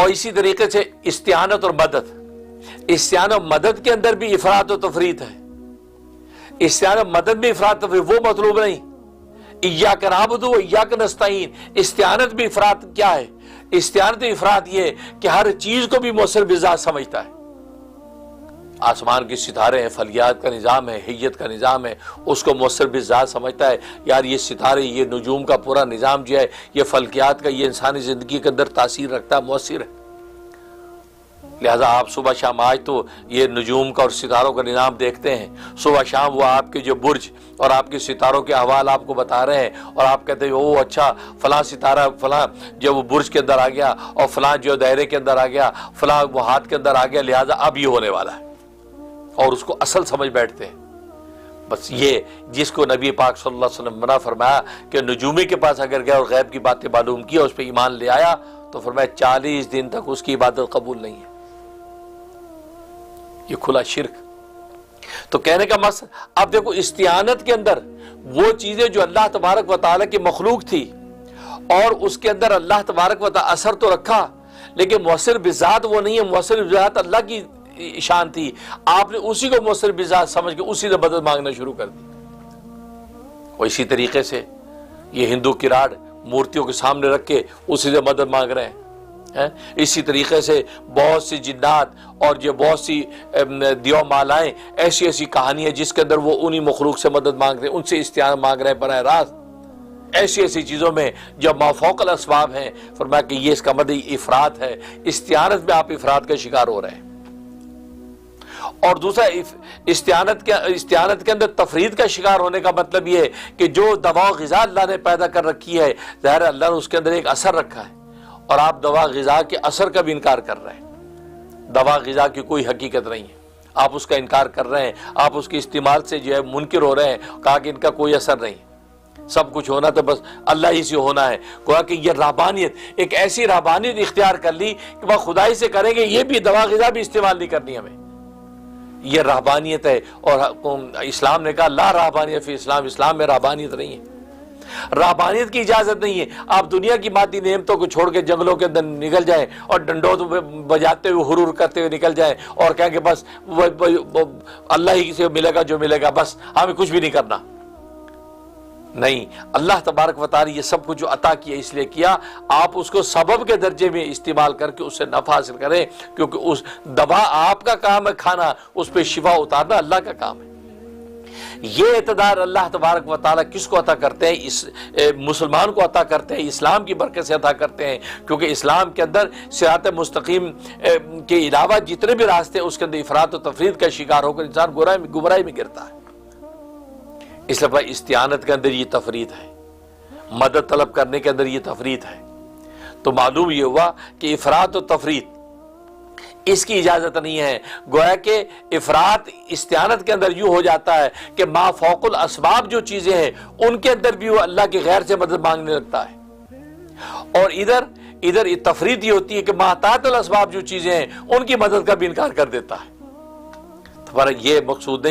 اور اسی طریقے سے استعانت اور مدد، استعانت اور مدد کے اندر بھی افراط و تفریط ہے۔ استعانت اور مدد میں افراط تفریط، وہ مطلوب نہیں۔ ایاک نعبد و ایاک نستعین، استعانت بھی افراط کیا ہے؟ استعانت افراط یہ کہ ہر چیز کو بھی مؤثر بذات سمجھتا ہے۔ آسمان کے ستارے ہیں، فلکیات کا نظام ہے، ہیئت کا نظام ہے، اس کو مؤثر بذات سمجھتا ہے۔ یار یہ ستارے، یہ نجوم کا پورا نظام جو ہے، یہ فلکیات کا، یہ انسانی زندگی کے اندر تاثیر رکھتا ہے، مؤثر ہے۔ لہذا آپ صبح شام، آج تو یہ نجوم کا اور ستاروں کا نظام دیکھتے ہیں، صبح شام وہ آپ کے جو برج اور آپ کے ستاروں کے احوال آپ کو بتا رہے ہیں، اور آپ کہتے ہیں او اچھا فلاں ستارہ فلاں جو وہ برج کے اندر آ گیا، اور فلاں جو دائرے کے اندر آ گیا، فلاں وہ ہاتھ کے اندر آ گیا، لہذا اب یہ ہونے والا ہے، اور اس کو اصل سمجھ بیٹھتے ہیں۔ بس یہ جس کو نبی پاک صلی اللہ علیہ وسلم منع فرمایا کہ نجومی کے پاس اگر گیا اور غیب کی باتیں معلوم کی اور اس پہ ایمان لے آیا، تو فرمایا 40 دن تک اس کی عبادت قبول نہیں ہے۔ یہ کھلا شرک۔ تو کہنے کا مقصد، اب دیکھو استعانت کے اندر وہ چیزیں جو اللہ تبارک و تعالیٰ کی مخلوق تھی، اور اس کے اندر اللہ تبارک و تعالیٰ اثر تو رکھا، لیکن مؤثر بذات وہ نہیں ہے، مؤثر بذات اللہ کی شان تھی، آپ نے اسی کو مؤثر بذات سمجھ کے اسی سے مدد مانگنا شروع کر دی۔ اور اسی طریقے سے یہ ہندو کراڑ مورتیوں کے سامنے رکھ کے اسی سے مدد مانگ رہے ہیں۔ اسی طریقے سے بہت سی جنات اور جو بہت سی دیو مالائیں، ایسی ایسی کہانیاں جس کے اندر وہ انہی مخلوق سے مدد مانگ رہے ہیں، ان سے استعانت مانگ رہے ہیں براہ راست۔ ایسی ایسی چیزوں میں جو مافوق الاسباب ہیں، فرمایا کہ یہ اس کا مدد افراط ہے، استعانت میں آپ افراط کا شکار ہو رہے ہیں۔ اور دوسرا استعانت کے اندر تفرید کا شکار ہونے کا مطلب یہ ہے کہ جو دوا و غذا اللہ نے پیدا کر رکھی ہے، ظاہر اللہ نے اس کے اندر ایک اثر رکھا ہے، اور آپ دوا غذا کے اثر کا بھی انکار کر رہے ہیں۔ دوا غذا کی کوئی حقیقت نہیں ہے، آپ اس کا انکار کر رہے ہیں، آپ اس کے استعمال سے جو ہے منکر ہو رہے ہیں، کہا کہ ان کا کوئی اثر نہیں، سب کچھ ہونا تو بس اللہ ہی سے ہونا ہے۔ کہا کہ یہ رہبانیت، ایک ایسی رہبانیت اختیار کر لی کہ وہ خدائی سے کریں گے، یہ بھی دوا غذا بھی استعمال نہیں کرنی ہمیں، یہ رہبانیت ہے۔ اور اسلام نے کہا لا رہبانیت فی اسلام، اسلام میں رہبانیت نہیں ہے، رہبانیت کی اجازت نہیں ہے۔ آپ دنیا کی مادی نعمتوں کو چھوڑ کے جنگلوں کے اندر نکل جائیں اور ڈنڈوت بجاتے ہوئے حرور کرتے ہوئے نکل جائیں اور کہیں کہ بس اللہ ہی سے ملے گا جو ملے گا، بس ہمیں کچھ بھی نہیں کرنا۔ نہیں، اللہ تبارک و تعالی یہ سب کچھ جو عطا کیا اس لیے کیا، آپ اس کو سبب کے درجے میں استعمال کر کے اس سے نفع حاصل کریں، کیونکہ اس دوا آپ کا کام ہے کھانا، اس پہ شفا اتارنا اللہ کا کام ہے۔ یہ اقتدار اللہ تبارک و تعالیٰ کس کو عطا کرتے ہیں؟ اس مسلمان کو عطا کرتے ہیں، اسلام کی برکت سے عطا کرتے ہیں، کیونکہ اسلام کے اندر صراط مستقیم کے علاوہ جتنے بھی راستے ہیں اس کے اندر افراط و تفرید کا شکار ہو کر انسان گمراہی میں گرتا ہے۔ اس لیے استعانت کے اندر یہ تفرید ہے، مدد طلب کرنے کے اندر یہ تفرید ہے۔ تو معلوم یہ ہوا کہ افراط و تفرید اس کی اجازت نہیں ہے۔ گویا کہ افراط استعانت کے اندر یوں ہو جاتا ہے کہ ما فوق الاسباب جو چیزیں ہیں ان کے اندر بھی وہ اللہ کے غیر سے مدد مانگنے لگتا ہے، اور ادھر تفرید یہ ہوتی ہے کہ ما تحت الاسباب جو چیزیں ہیں ان کی مدد کا بھی انکار کر دیتا ہے۔ تو یہ مقصود نہیں